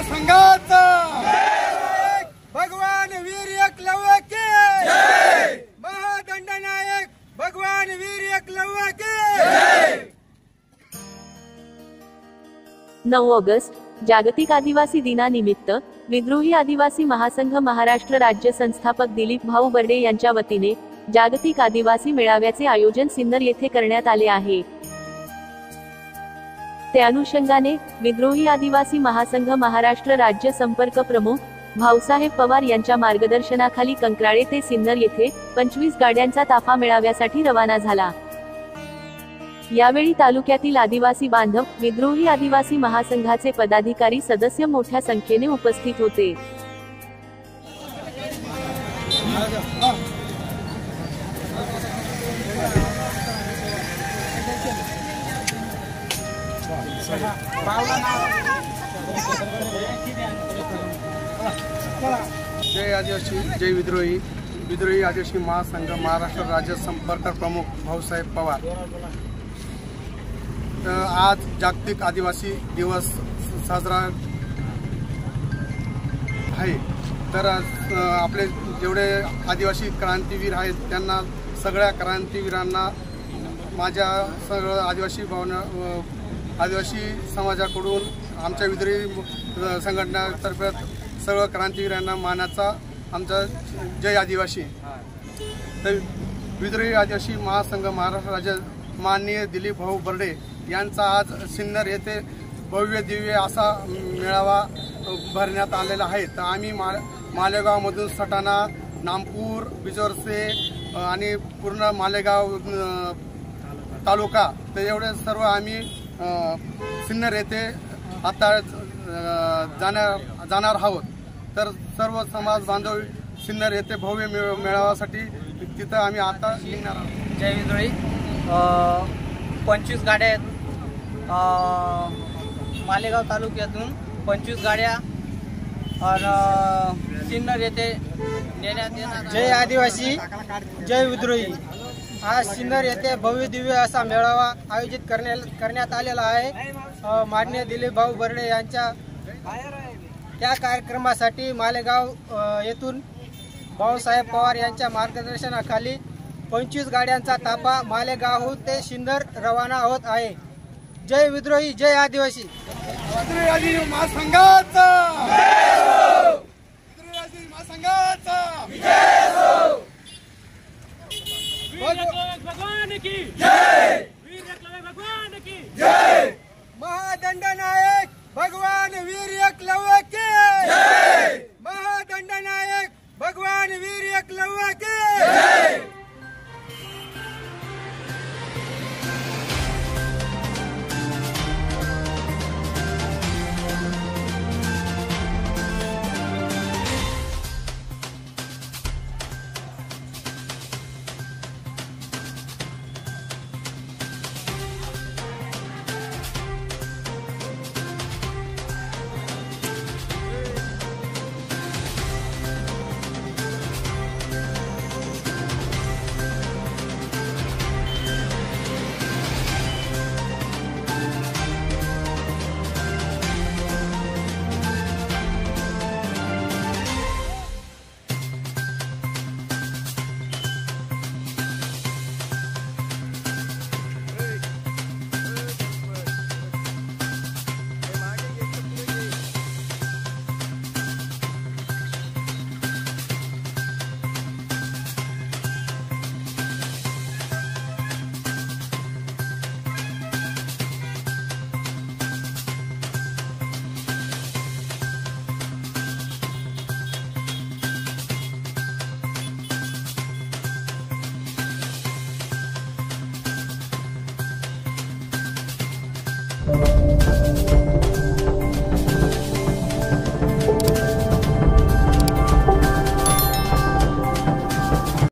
महासंघाचा भगवान वीर एकलव्य के महादंडनायक भगवान वीर एकलव्य के 9 ऑगस्ट जागतिक आदिवासी दिनानिमित्त विद्रोही आदिवासी महासंघ महाराष्ट्र राज्य संस्थापक दिलीप भाऊ बर्डे यांच्या वतीने जागतिक आदिवासी मेळाव्याचे आयोजन सिन्नर येथे करण्यात आले आहे। त्या अनुषंगाने विद्रोही आदिवासी महासंघ महाराष्ट्र राज्य संपर्क प्रमुख भाऊसाहेब पवार यांच्या मार्गदर्शनाखाली कंक्राळे ते सिन्नर येथे 25 गाड्यांचा ताफा मेळाव्यासाठी रवाना झाला। यावेळी तालुक्यातील आदिवासी बांधव, विद्रोही आदिवासी महासंघाचे पदाधिकारी, सदस्य मोठ्या संख्येने उपस्थित होते। जय आदिवासी जय विद्रोही आदिवासी महासंघ महाराष्ट्र राज्य संपर्क प्रमुख भाऊसाहेब पवार। आज जागतिक आदिवासी दिवस साजरा आहे। तर आपले जेवढे आदिवासी क्रांतीवीर आहेत त्यांना सगळ्या क्रांतीवीरांना माझ्या सगळं आदिवासी समाजाकडून आमच्या विद्रोही संघटनेतर्फे सर्व क्रांतीवीरांना मानाचा आमचा जय आदिवासी। तर विद्रोही आदिवासी महासंघ महाराष्ट्र राज्य माननीय दिलीप भाऊ बर्डे यांचा आज सिन्नर येथे भव्य दिव्य असा मेळावा भरण्यात आलेला आहे। तर आम्ही मालेगावमधून सटाणा, नामपूर, बिजोरसे आणि पूर्ण मालेगाव तालुका तर एवढे सर्व आम्ही सिन्नर येथे आता जाणार आहोत। तर सर्व समाज बांधव सिन्नर येथे भव्य मेळाव्यासाठी तिथं आम्ही आता निघणार आहोत। जय विद्रोही 25 गाड्या आहेत। मालेगाव तालुक्यातून 25 गाड्या और सिन्नर येथे नेण्यात येणार। जय आदिवासी जय विद्रोही। आज सिन्नर येथे भव्य दिव्य असा मेळावा आयोजित करण्यात आलेला आहे। माननीय दिलीप भाऊ बर्डे यांच्या त्या कार्यक्रमासाठी मालेगाव येथून भाऊसाहेब पवार यांच्या मार्गदर्शनाखाली 25 गाड्यांचा ताफा मालेगाव ते सिन्नर रवाना होत आहे। जय विद्रोही जय आदिवासी। विद्रोही महासंघाचा भगवान की जय, वीर एकलव्य भगवान की जय, महादंडनायक भगवान वीर एकलव्य के जय, महादंडनायक भगवान वीर एकलव्य के जय। Thank you.